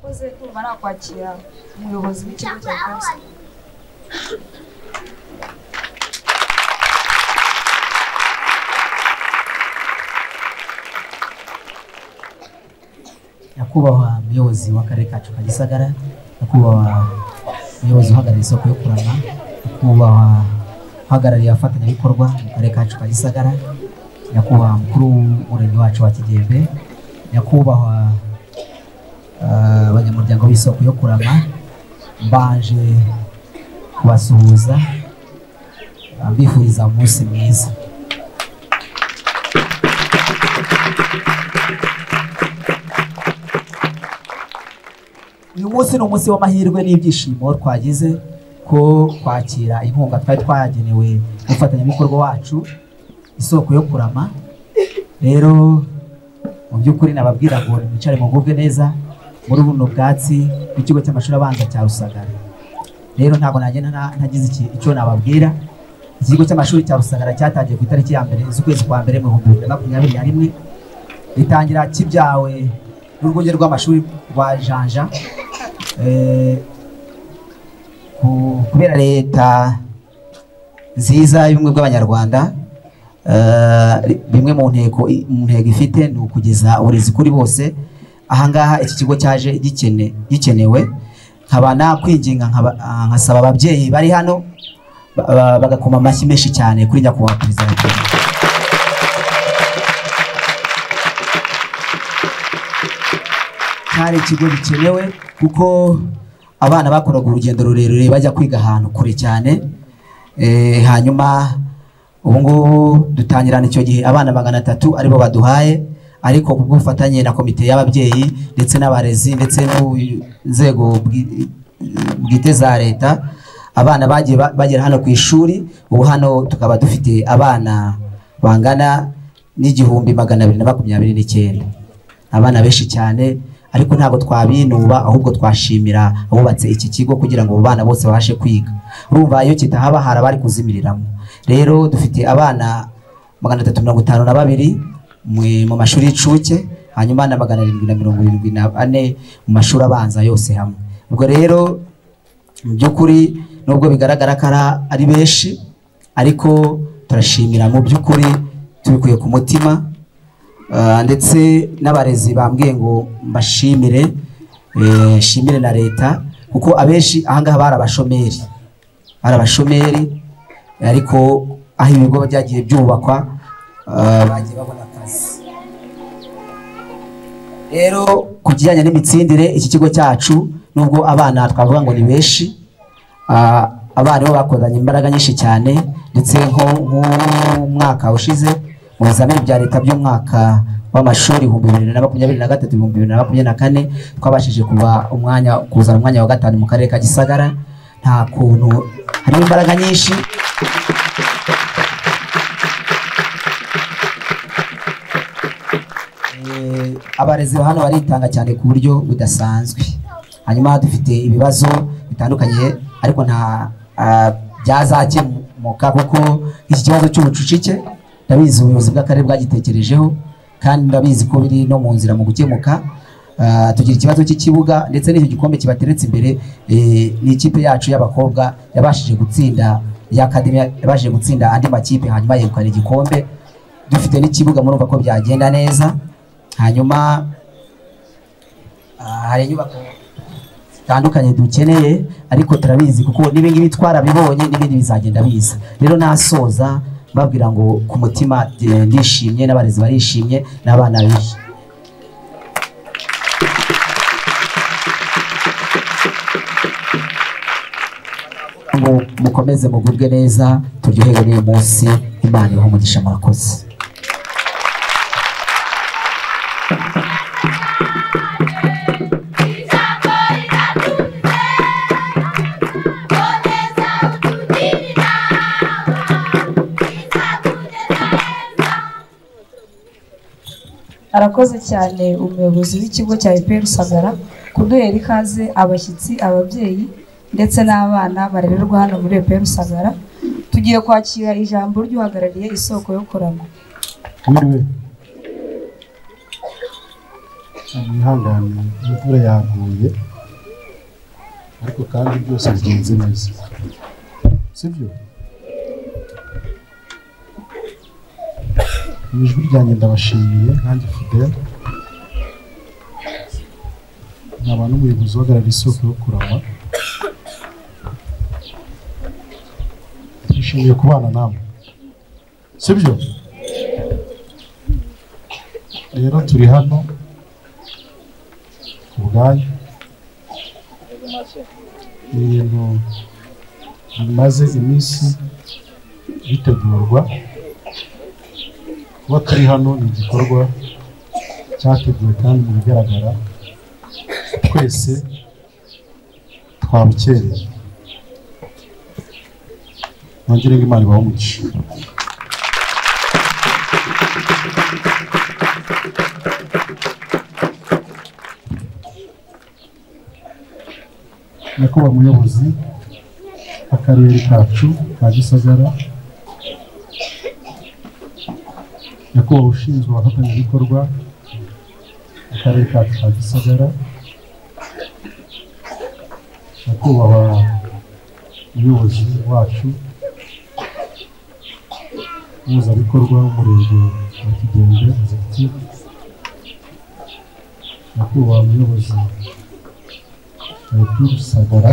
murakoze kumva nakwakira umuyobozi w'ikigo cya Ipers. Nyakubahwa umuyobozi w'akarere kacu ka Gisagara, nyakubahwa umuyobozi uhagarariye isoko yo kurama, nyakubahwa uhagarariye abafatanyabikorwa mu karere kacu ka Gisagara, nyakubahwa mukuru w'umurenge wacu wa Kigembe, nyakubahwa abanyamuryango b'isoko yo kurama, mbanje kubasuhuza mbifuriza umunsi mwiza. Uyu munsi ni umunsi w'amahirwe n'ibyishimo twagize ko kwakira inkunga twari twagenewe umufatanyabikorwa wacu isoko yo kurama. Rero mu by'ukuri nababwira ngo mwicare mugubwe neza muri buno bwatsi bw'ikigo cy'amashuri abanza cya Rusagara. Rero ntabwo nagenda ntagize icyo nababwira. Ikigo cy'amashuri cya Rusagara cyatangiye ku itariki ya mbere z'ukwezi kwa mbere mu 2021, ritangira kibyawe n'urwunge rw'amashuri rwa Janja. Kubera leta nziza y'ubumwe bw'abanyarwanda, bimwe mu ntego ifite ni ukugeza uburezi kuri bose. Ahangaha iki kigo cyaje gikenewe, nkaba nakwinginga nkasaba ababyeyi bari hano bagakoma amashyi menshi cyane kuri nyakubahwa perezida wa Repubulika. Cyari ikigo gikenewe kuko abana bakoraga urugendo rurerure bajya kwiga ahantu kure cyane. Hanyuma ubu ngubu dutangirana icyo gihe abana 300 aribo baduhaye, ariko kubw'ubufatanye na komite y'ababyeyi ndetse n'abarezi ndetse n'inzego bwite za leta, abana bagiye bagera hano ku ishuri. Ubu hano tukaba dufite abana bangana n'1229, abana benshi cyane. Ariko ntabwo twabinuba, ahubwo twashimira abubatse iki kigo kugira ngo abana bose babashe kwiga. Urumva iyo kitahaba hari abari kuzimiriramo. Rero dufite abana 352 mu mashuri y'incuke, hanyuma na 774 mu mashuri abanza yose hamwe. Ubwo rero mu by'ukuri nubwo bigaragara ko ari benshi, ariko turashimira mu by'ukuri tubikuye ku mutima. Ndetse n'abarezi bambwiye ngo mbashimire, shimire na leta, kuko abenshi ahangaha barabashomeri, ariko aho ibigo byagiye byubakwa bagiye babona akazi. Rero ku kijyanye n'imitsindire, iki kigo cyacu nubwo abana twavuga ngo ni benshi, abana bo bakozanye imbaraga nyinshi cyane. Ndetse nko mwaka ushize mu bizamini bya leta by'umwaka w'amashuri 2023-2024 twabashije kuzana umwanya wa 5 mu karere ka Gisagara. Nta kuntu harimo imbaraga nyinshi. Abarezi hano baritanga cyane ku buryo budasanzwe. Hanyuma dufite ibibazo bitandukanye, ariko nta byazakemuka kuko iki kibazo cy'ubucucike ndabizi ubuyobozi bw'akarere bwagitekerejeho, kandi ndabizi ko biri no mu nzira mu gukemuka. Tugira ikibazo cy'ikibuga, ndetse n'icyo gikombe kibateretse imbere ni ikipe yacu y'abakobwa yabashije gutsinda y'Academy, yabashije gutsinda andi makipe hanyuma yegukana igikombe. Dufite n'ikibuga murumva ko byagenda neza. Hanyuma hari inyubako zitandukanye dukeneye, ariko turabizi kuko n'ibingibi twarabibonye, n'ibindi bizagenda biza. Rero nasoza babwira ngo ku mutima ndishimye, n'abarezi barishimye, n'abana bishi. Ngo mukomeze mugubwe neza, turyoherwe n'uyu munsi. Imana ibahe umugisha, murakoze. Arakoze cyane umuyobozi w'ikigo cya Ipers Rusagara kuduhera ikaze abashyitsi, ababyeyi ndetse n'abana barererwa hano muri Ipers Rusagara. Tugiye kwakira ijambo ry'uhagarariye isoko yo kurama. mwihangane imvura yaguye ariko kandi byose bigenze neza sibyo ijwi ryanjye ndabashimiye nkanjye Fidel nkaba n'umuyobozi uhagarariye isoko yo kurama twishimiye kubana namwe sibyo rero turi hano ubwanyu ibintu bimaze iminsi bitegurwa kuba turi hano ni igikorwa cyateguwe kandi mu bigaragara twese twabukereye nongere ngo Imana ibahe umugisha nyakubahwa umuyobozi w'akarere kacu ka Gisagara nyakubahwa ushinzwe abafatanyabikorwa akarere kacu ka Gisagara nyakubahwa umuyobozi wacu umuhuzabikorwa w'umurenge wa Kigembe executive nyakubahwa umuyobozi wa Rusagara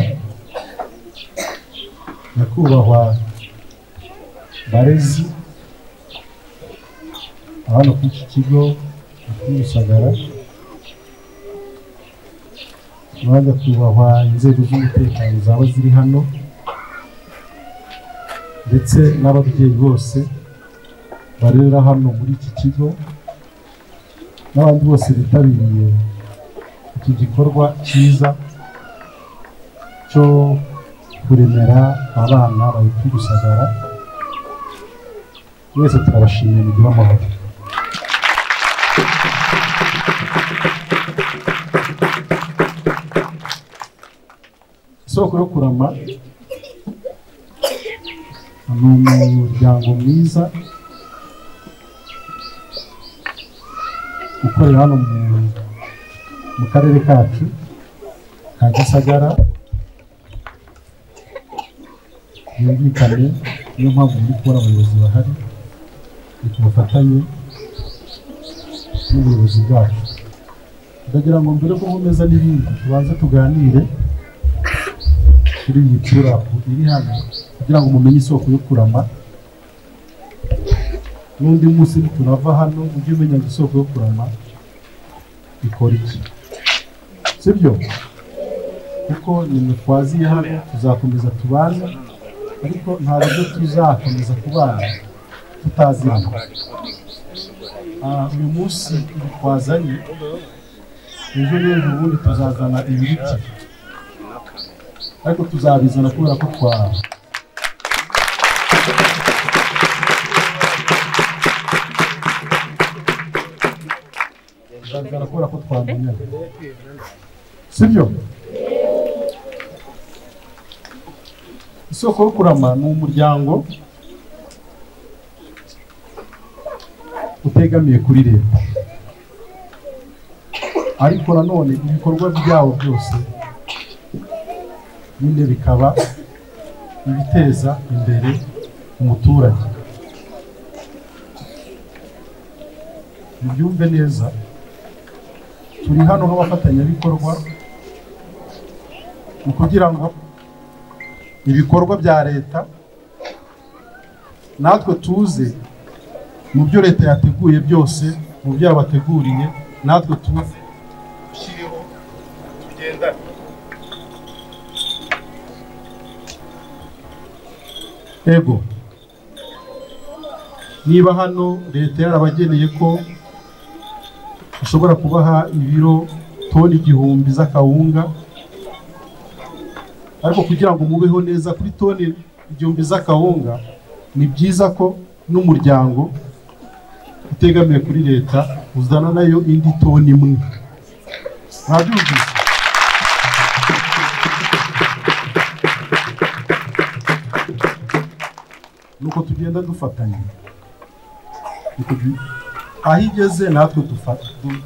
nyakubahwa barezi abana ku iki kigo Rusagara baza kubahwa inzego z'umutekano zaba ziri hano ndetse n'ababyeyi bose barera hano muri iki kigo n'abandi bose bitabiriye iki gikorwa cyiza cyo kuremera abana bari Rusagara mwese turabashimiye mugira amahoro isoko yo kurama ni umuryango mwiza ukorera hano mu karere kacu ka Gisagara yumvikane niyo mpamvu muri kubona abayobozi bahari ku bufatanye n'ubuyobozi bwacu ndagira ngo mbere ko nkomeza n'ibindi tubanze tuganire kuri iyi turapu iri hano kugira ngo mumenye isoko yo kurama n'undi munsi tunava hano ujye umenya ngo isoko yo kurama ikora iki sibyo kuko nimwe twaziye hano tuzakomeza tubane ariko ntabwo tuzakomeza kubana tutaziranye uyu munsi twazanye ejo n'ejo ubundi tuzazana ibiti ariko tuzabizana kubera ko tuzabizana kubera ko twamenya sibyo isoko yo kurama ni umuryango utegamiye kuri leta ariko nanone ibikorwa byawo byose nyine bikaba ibiteza imbere umuturage mubyumve neza turi hano nk'abafatanyabikorwa mu kugira ngo ibikorwa bya leta natwe tuze mu byo leta yateguye byose mu byo yabateguriye natwe tuze dushyireho tugendane ego niba hano leta yarabageneye ko ushobora kubaha ibiro toni 1000 z'akawunga ariko kugira ngo mubeho neza kuri toni 1000 z'akawunga ni byiza ko n'umuryango utegamiye kuri leta uzana nayo indi toni imwe ntabyumvise nuko tugenda dufatanya aho igeze natwe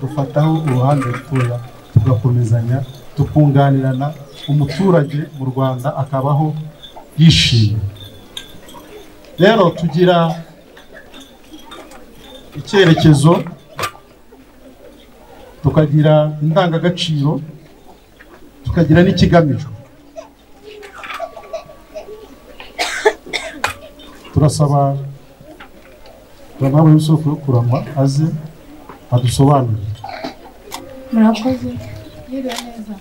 dufataho uruhande rutoya tugakomezanya tukunganirana umuturage mu Rwanda akabaho yishimye. Rero tugira icyerekezo, tukagira indangagaciro, tukagira n'ikigamijwe. Turasaba Mama Yusufu Kurama aze adusobanurire. Murakoze. Yiriwe neza.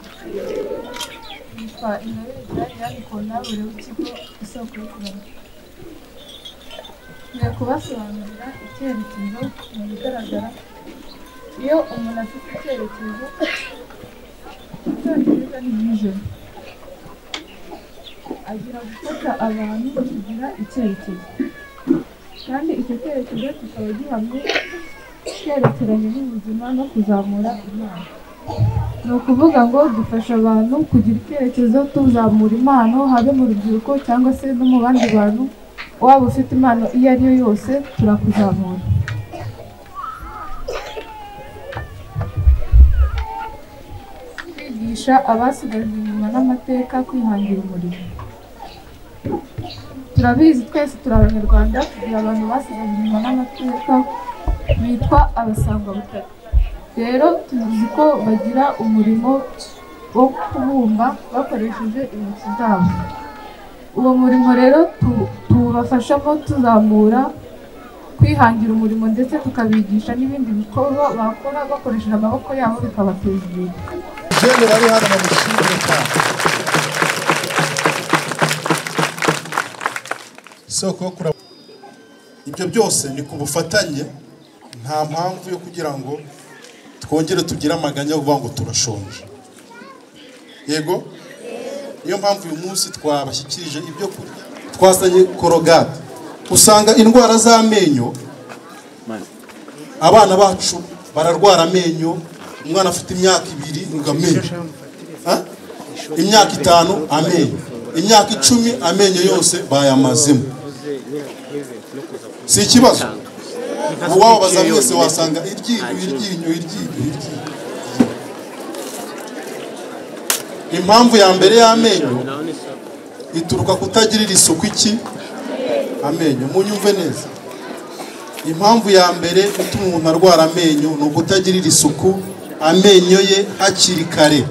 Nitwa Ingabire Diane Kontabure w'ikigo Isoko yo Kurama. Ngiye kubasobanurira icyerekezo mu bigaragara. Iyo umuntu afite icyerekezo, icyerekezo ni vision. Agira gufata abantu kugira icyerekezo. Kandi icyo cyerekezo kikaba gihamye cyerekeranye n'ubuzima no kuzamura impano. Ni ukuvuga ngo dufasha abantu kugira icyerekezo tuzamura impano, habe mu rubyiruko cyangwa se no mu bandi bantu. Waba ufite impano iyo ari yo yose turakuzamura. Kwigisha abasigajwe inyuma n'amateka kwihangira umurimo. Turabizi twese turi Abanyarwanda, tugira abantu basigajwe inyuma n'amateka bitwa abasangwabutaka. Rero tuzi ko bagira umurimo wo kubumba bakoresheje intoki zabo. Uwo murimo rero tubafashamo tuzamura kwihangira umurimo, ndetse tukabigisha n'ibindi bikorwa bakora bakoresheje amaboko yabo bikabateza imbere. Jene bari hano bamushimire cyane. Isoko yo Kurama. Ibyo byose ni ku bufatanye, nta mpamvu yo kugira ngo twongere tugire amaganya yo kuvuga ngo turashonje. Yego? Niyo mpamvu uyu munsi twabashyikirije ibyo kurya. Twasanye korogate. Usanga indwara z'amenyo, abana bacu bararwara amenyo. Umwana afite imyaka 2 ngamenyo, imyaka 5 amenyo, imyaka 10 amenyo yose bayamazemo. Si ikibazo. Uwaho baza mwese wasanga iryinyo. Impamvu ya mbere y'amenyo ituruka kutagirira isuku iki amenyo. Munyumve neza, impamvu ya mbere ituma umuntu arwara amenyo ni ukutagirira isuku amenyo ye hakiri kare.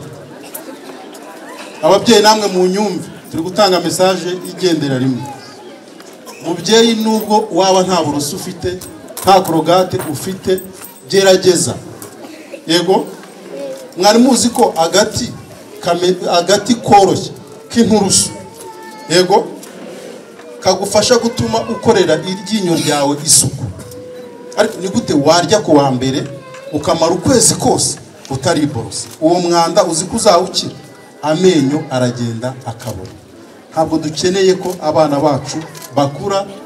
Ababyeyi namwe mu nyumve, turi gutanga message igendera rimwe. Mubyeyi, nubwo waba nta buroso ufite, nta korogate ufite, gerageza. Yego, mwari muzi ko agati koroshye k'inturusu, yego, kagufasha gutuma ukorera iryinyo ryawe isuku. Ariko ni gute warya ku wa mbere ukamara ukwezi kose utariborosa? Uwo mwanda uzi kuzawukira, amenyo aragenda akabora. Ntabwo dukeneye ko abana bacu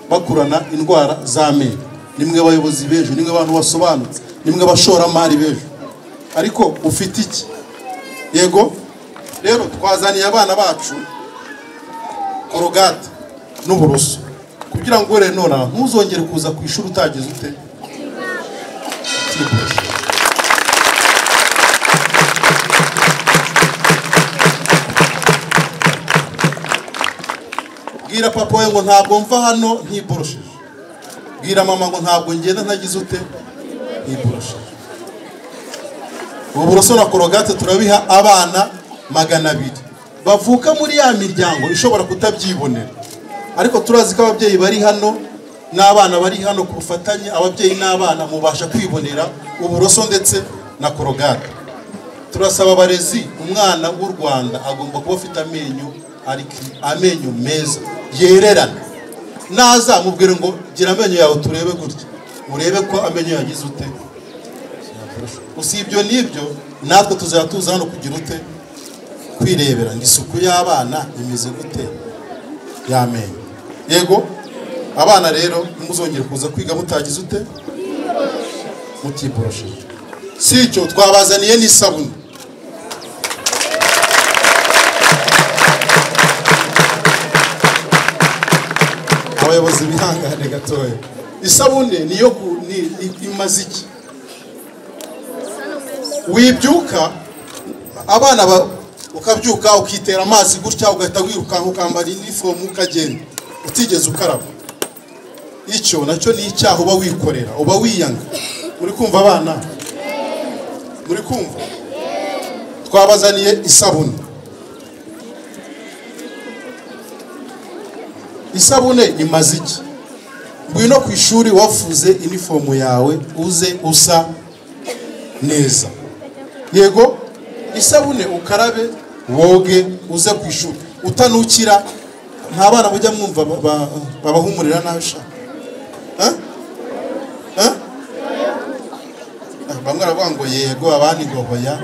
bakurana indwara z'amenyo. Nimwe bayobozi bejo, nimwe abantu basobanutse, nimwe bashoramari bejo. Ariko ufite iki? Yego, rero twazaniye abana bacu korogate n'uburoso kugira ngo rero nona ntuzongere kuza ku ishuri utagize ute. Bwira papa we ngo ntabwo mva hano ntiborosheje. Bwira mama ngo ntabwo ngenda ntagize ute ntiborosheje. Uburoso na korogate turabiha abana 200 bavuka muri ya miryango ishobora kutabyibonera. Ariko turazi ko ababyeyi bari hano n'abana bari hano ku bufatanye, ababyeyi n'abana mubasha kwibonera uburoso ndetse na korogate. Turasaba abarezi, umwana w'u Rwanda agomba kuba afite amenyo meza yererana. Naza mubwire ngo gira amenyo yawe turebe gutya, urebe ko amenyo yagize ute. Usibyo nibyo natwe tuzatuza hano kugira ute kwirebera isuku y'abana imeze gute y'amenyo. Yego, abana rero muzongera kuza kwiga mutagize ute mutiboroshe. Sicyo twabazaniye n'isabuni. Abayobozi bihangane gatoya. Isabune niyo imaze iki? wibyuka abana ukabyuka ukitera amazi gutya ugahita wirukanka ukambara inifomu ukagenda utigeze ukaraba. Icyo nacyo ni icyaha uba wikorera, uba wiyanga. Muri kumva abana? Muri kumva? Twabazaniye isabune. Isabune imaze iki? Ngwino ku ishuri wafuze inifomu yawe uze usa neza. Yego, isabune ukarabe woge uze ku ishuri utanukira. Nta bana mujya mwumva babahumurira nasha. Bamwe baravuga ngo yego, abandi ngo hoya.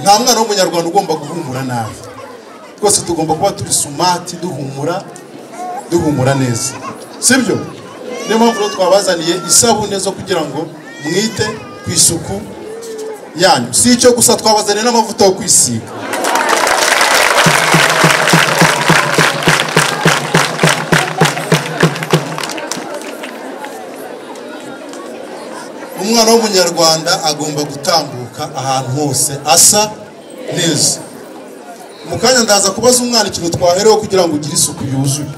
Nta mwana w'umunyarwanda ugomba guhumura nabi. Twese tugomba kuba turi smart, duhumura neza, sibyo? Niyo mpamvu twabazaniye isabune zo kugira ngo mwite ku isuku yanyu. Si icyo gusa, twabazaniye n'amavuta yo kwisiga. Umwana w'umunyarwanda agomba gutambuka ahantu hose asa neza. Mu kanya ndaza kubaza umwana ikintu twahereho kugira ngo ugire isuku yuzuye.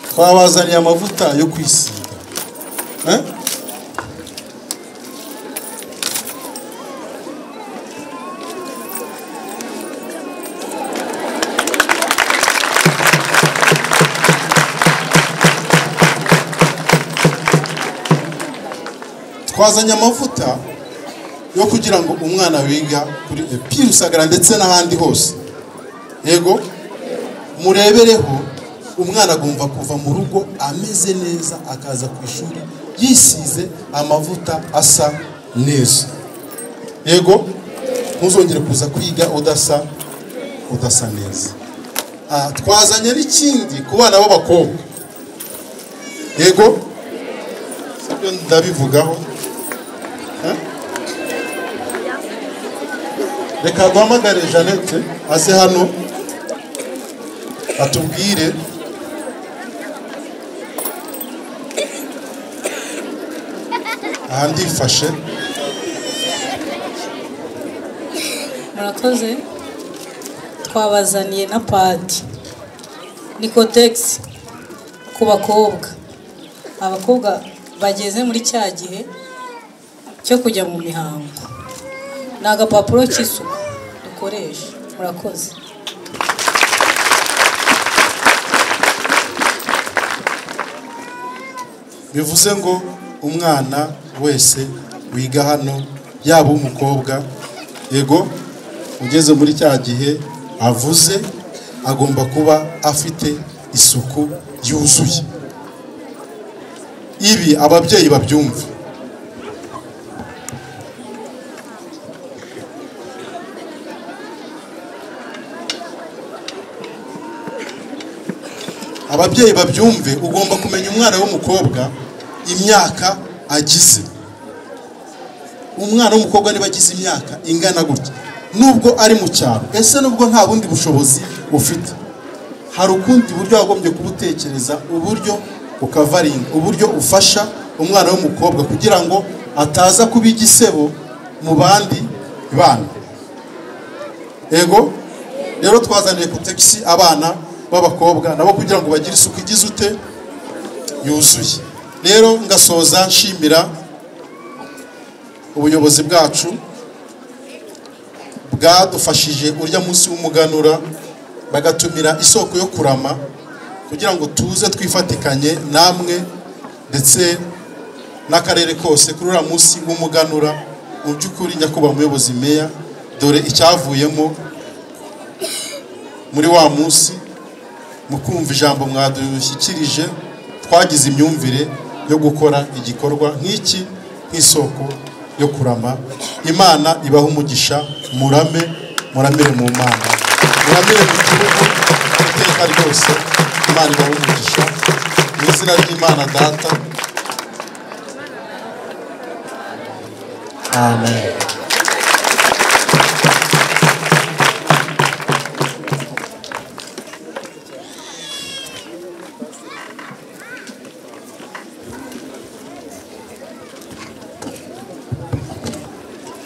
Twabazaniye amavuta yo kwisiga. Twazanye amavuta yo kugira ngo umwana wiga kuri EPI Rusagara ndetse n'ahandi hose. Yego, murebereho. Umwana agomba kuva mu rugo ameze neza, akaza ku ishuri yisize amavuta asa neza. Yego, ntuzongere kuza kwiga udasa neza. Twazanye n'ikindi ku bana b'abakobwa. Yego, sibyo ndabivugaho. Reka duhamagare Jeannette aze hano atubwire. Ahandi ifashe. Murakoze. Twabazaniye na padi Nicotex ku bakobwa. Abakobwa bageze muri cya gihe cyo kujya mu mihango. Ni agapapuro k'isuku dukoresha. Murakoze. Bivuze ngo umwana wese wiga hano, yaba umukobwa, yego, ugeze muri cya gihe avuze, agomba kuba afite isuku yuzuye. Ibi ababyeyi babyumva. Ababyeyi babyumve. Ugomba kumenya umwana w'umukobwa imyaka agize. Umwana w'umukobwa niba agize imyaka ingana gutya, nubwo ari mu cyaro, ese nubwo nta bundi bushobozi ufite, hari ukundi buryo wagombye kubutekereza, uburyo ukavaringa, uburyo ufasha umwana w'umukobwa kugira ngo ataza kuba igisebo mu bandi bana. Ego, rero twazaniye ku taxi abana b'abakobwa nabo kugira ngo bagire isuku igize ute yuzuye. Rero ngasoza nshimira ubuyobozi bwacu bwadufashije urya munsi w'umuganura, bagatumira isoko yo kurama kugira ngo tuze twifatikanye namwe ndetse n'akarere kose kuri uriya munsi w'umuganura. Mu by'ukuri nyakubahwa umuyobozi meya, dore icyavuyemo muri wa munsi. Mu kumva ijambo mwadushyikirije, twagize imyumvire yo gukora igikorwa nk'iki nk'isoko yo kurama. Imana ibaha umugisha, muramire mu Mana, muramire mu gihugu iteka ryose. Imana ibaha umugisha mu izina ry'Imana Data. Amen.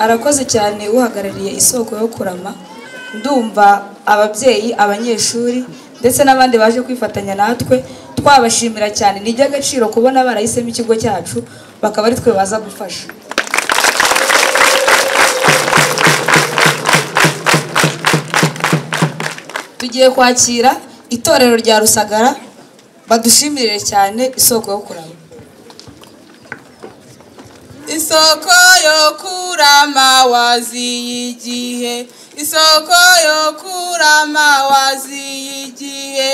arakoze cyane uhagarariye isoko yo kurama. Ndumva ababyeyi, abanyeshuri ndetse n'abandi baje kwifatanya natwe twabashimira cyane. Ni iby'agaciro kubona barahisemo ikigo cyacu bakaba ari twe baza gufasha. Tugiye kwakira itorero rya Rusagara badushimire cyane isoko yo kurama. Isoko yo kurama waziyigihe, isoko yo kurama waziyigihe,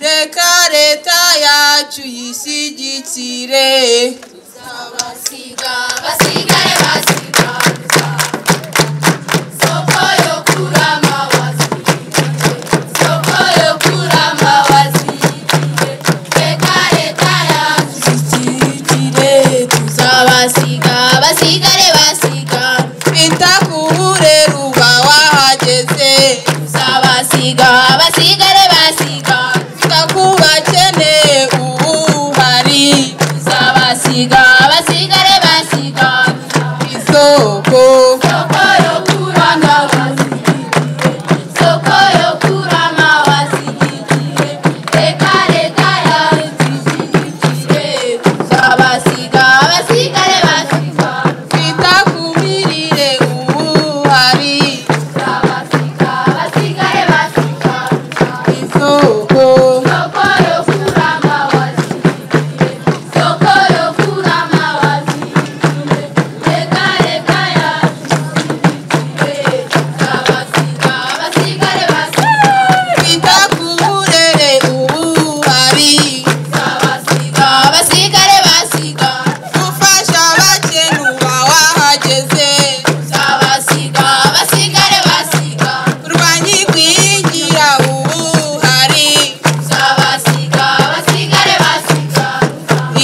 reka leta yacu yishyigikire. Basiga basigare basiga, isoko yo kurama waziyigihe, isoko yo kurama waziyigihe, reka leta yacu yishyigikire. Tuzabasiga basigare basiga, Bita kuburera uba wahageze. tuzabasiga basigare basiga, Bita kubakene ubu hari. tuzabasiga basigare basiga, Isoko isoko yo kurama waziyigihe, isoko yo kurama waziyigihe, reka leta yacu yishyigikire. Tuzabasiga basigare basiga, Bita kumirire ubu hari. tuzabasiga basigare basiga, Isoko isoko yo kurama waziyigihe, isoko yo kurama waziyigihe, reka leta yacu yishyigikire. Tuzabasiga basigare basiga, Bita kuburere ubu hari. tuzabasiga basigare basiga, Gufasha abakene uba wahageze. tuzabasiga basigare basiga, Kurwanya igwingira ubu hari. tuzabasiga basigare basiga,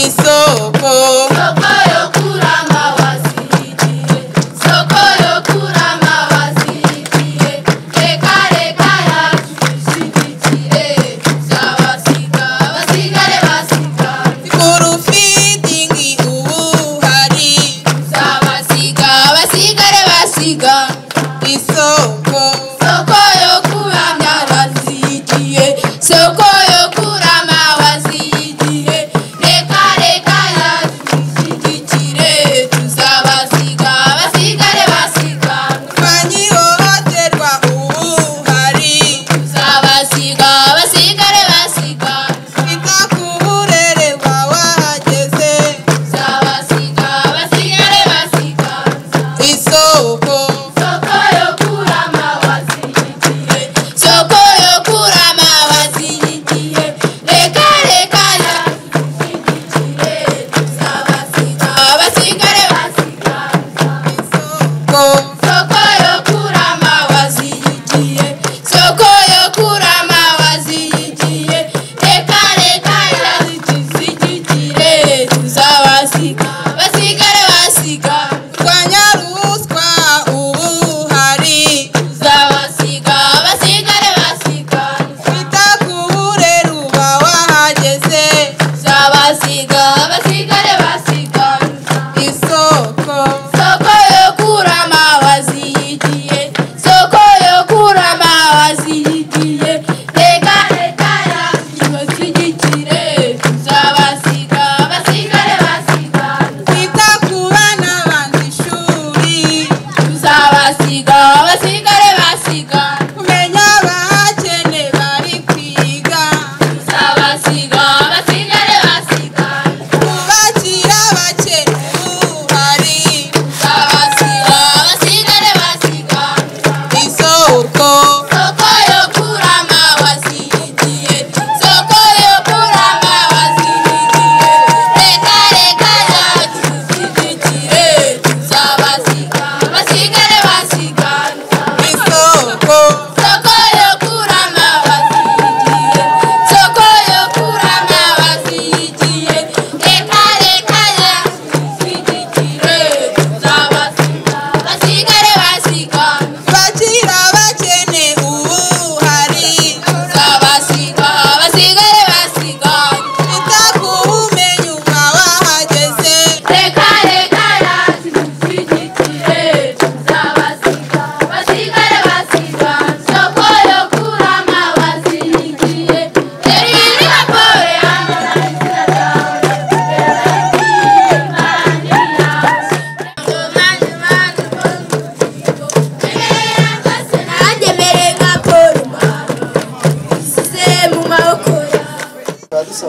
Isoko isoko yo kurama waziyigihe, isoko yo kurama waziyigihe, reka leta yacu yishyigikire. Tuzabasiga basigare basiga, Sikuru feeding ubu hari. tuzabasiga basigare basiga, Isoko isoko yo kuramya waziyigihe, isoko yo kurama waziyigihe, reka leta yacu yishyigikire. Tuzabasiga basigare basiga, kurwanya ihohoterwa ubu hari. tuzabasiga basigare basiga, Bita kuburere uba wahageze. tuzabasiga basigare basiga, Isoko isoko yo kurama waziyigihe, isoko yo kurama waziyigihe, reka leta yacu yishyigikire. Tuzabasiga basigare basiga, isoko isoko yo kurama waziyigihe, isoko yo kurama waziyigihe, reka leta yacu yishyigikire. Tuzabasiga basigare basiga, kurwanya ruswa ubu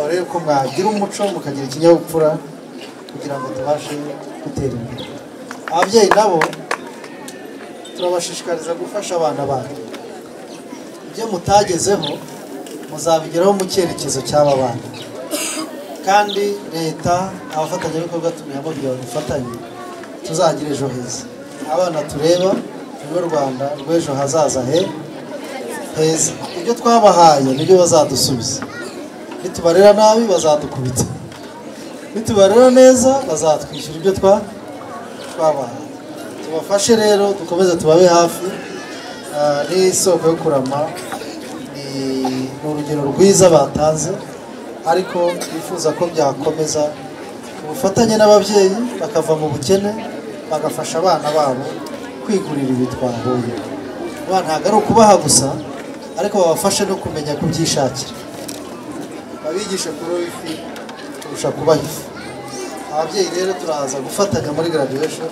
dusaba rero ko mwagira umuco mukagira ikinyabupfura kugira ngo tubashe gutera imbere. Ababyeyi nabo turabashishikariza gufasha abana banyu. Ibyo mutagezeho muzabigeraho mu cyerekezo cy'aba bana, kandi leta abafatanyabikorwa tumiyemo kugira ngo dufatanye tuzagira ejo heza. Abana tureba nibo Rwanda rw'ejo hazaza heza. Ibyo twabahaye nibyo bazadusubiza. Nitubarera nabi bazadukubita, nitubarera neza bazatwishyura ibyo twabahaye. Tubafashe rero, dukomeze tubabe hafi. N'isoko yo kurama ni urugero rwiza batanze, ariko twifuza ko byakomeza ubufatanye n'ababyeyi bakava mu bukene, bagafasha abana babo kwigurira ibi twahuye. Ntabwo ari ukubaha gusa, ariko babafashe no kumenya kubyishakira, babigishe kuroba ifi kurusha kubaha ifi. Ababyeyi rero turaza gufatanya muri graduation,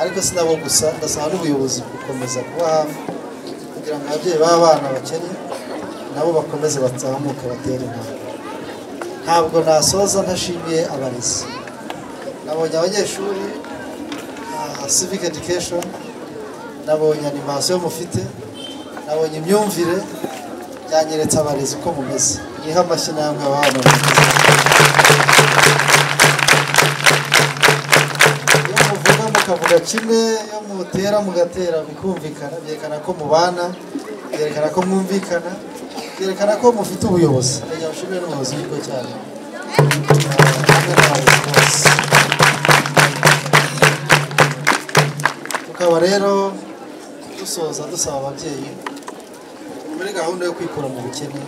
ariko si nabo gusa, ndasaba n'ubuyobozi gukomeza kuba hafi kugira ngo ababyeyi b'abana bakene nabo bakomeze bazamuke batere intambwe. Ntabwo nasoza ntashimiye abarezi. Nabonye abanyeshuri civic education, nabonye animation mufite, nabonye imyumvire, byanyeretse abarezi uko mumeze. Niho amashyi namwe abana bameze. Iyo muvuga mukavuga kimwe, iyo mutera mugatera bikumvikana, byerekana ko mubana, byerekana ko mwumvikana, byerekana ko mufite ubuyobozi. Ndashimira n'ubuyobozi bw'ikigo cyane. Tukaba rero dusoza dusaba ababyeyi muri gahunda yo kwikura mu bukene,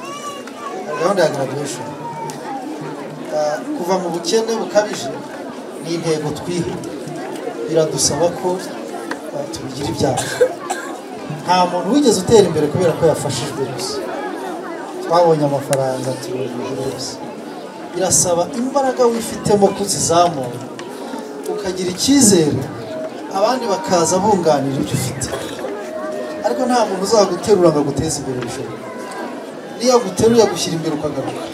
gahunda ya graduation. Kuva mu bukene bukabije ni intego twiha, biradusaba ko tubigira ibyaha. Nta muntu wigeze utera imbere kubera ko yafashijwe gusa, twabonye amafaranga tubona gusa. Birasaba imbaraga wifitemo kuzizamura, ukagira icyizere, abandi bakaza bunganira ibyo ufite. Ariko nta muntu uzaguterura ngo aguteze imbere bishoboka. Niyo aguteruye agushyira imbere ukagaruka.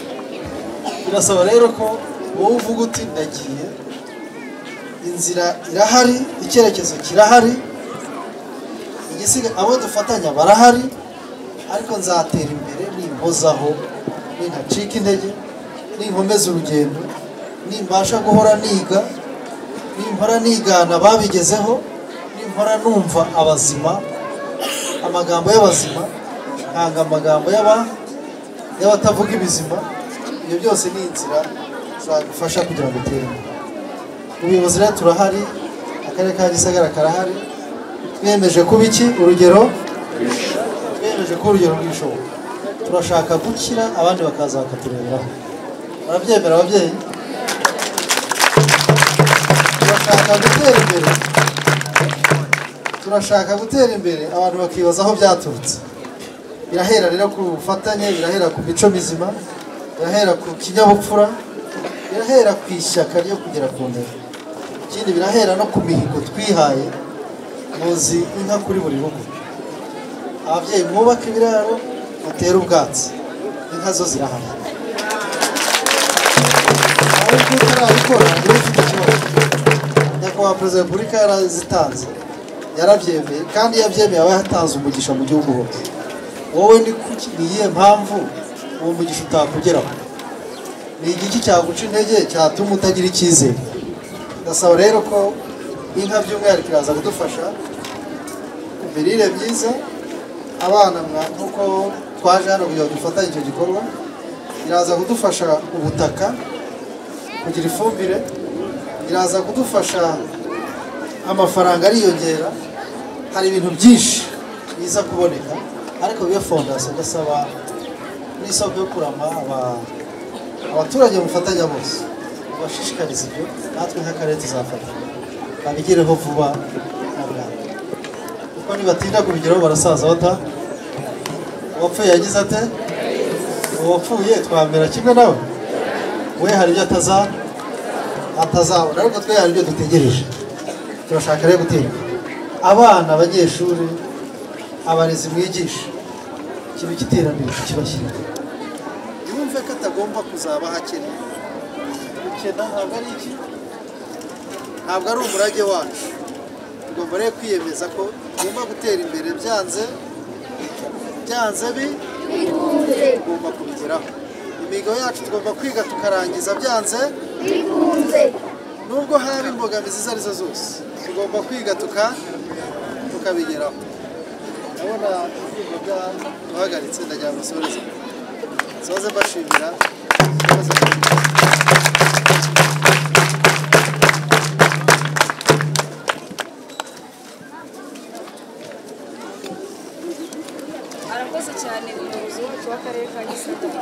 Birasaba rero ko wowe uvuga uti ndagiye, inzira irahari, icyerekezo kirahari, igisiga abo dufatanya barahari, ariko nzatera imbere nimpozaho, nintacika intege, ninkomeza urugendo, nimbasha guhora niga, nimpora nigana babigezeho, nimpora numva abazima, amagambo y'abazima, nkanga amagambo y'abatavuga ibizima. Ibyo byose ni inzira zagufasha kugira ngo utere imbere. Ubuyobozi rero turahari, akarere ka Gisagara karahari, twiyemeje kuba iki urugero, twiyemeje kuba urugero rw'ibishoboka. Turashaka gukira, abandi bakaza bakatureberaho. Barabyemera ababyeyi? Turashaka gutera imbere, turashaka gutera imbere, abantu bakibaza aho byaturutse. Birahera rero ku bufatanye, birahera ku mico mizima, birahera ku kinyabupfura, birahera ku ishyaka ryo kugera ku ntego. Ikindi birahera no ku mihigo twihaye. Muzi inka kuri buri rugo. Ababyeyi mwubaka ibiraro, mutera ubwatsi, inka zo zirahari. Ariko utarabikora niba ufite ikibazo. Nyakubahwa Perezida wa Repubulika yarazitanze, yarabyemeye, kandi yabyemeye aba yatanze umugisha mu gihugu hose. Wowe ni iyihe mpamvu uwo mugisha utakugeraho? Ni igiki cyaguca intege cyatuma utagira icyizere? Ndasaba rero ko inka by'umwihariko iraza kudufasha imirire myiza. Abana nk'uko twaje hano kugira ngo dufatanye icyo gikorwa, iraza kudufasha ubutaka kugira ifumbire, iraza kudufasha amafaranga ariyongera. Hari ibintu byinshi biza kuboneka, ariko bibe fondasiyo. Ndasaba n'isoko yo kurama abaturage mufatanya bose, bashishikariza ibyo, natwe nk'akarere tuzafatanya babigireho vuba na bwangu, kuko nibatinda kubigeraho barasaza bata. Uwapfuye yagize ate? Uwapfuye twamera kimwe nawe. We hari ibyo atazabona, ariko twe hari ibyo dutegereje. Turashaka rero gutera abana, abanyeshuri, abarezi mwigisha, ikintu cy'iterambere kibashyira. yumve ko atagomba kuzaba hakene. Gukena ntabwo ari iki, ntabwo ari umurage wacu. Tugomba rero kwiyemeza ko tugomba gutera imbere byanze tugomba kubigeraho. Imihigo yacu tugomba kwiga tukarangiza byanze nubwo haba imbogamizi izo arizo zose, tugomba kwiga tukabigeraho. Ndabona ibyuma byahagaritse, ndagira ngo nsoze mbashimira. arakoze cyane umuyobozi wacu w'akarere ka Gisagara.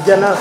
Jana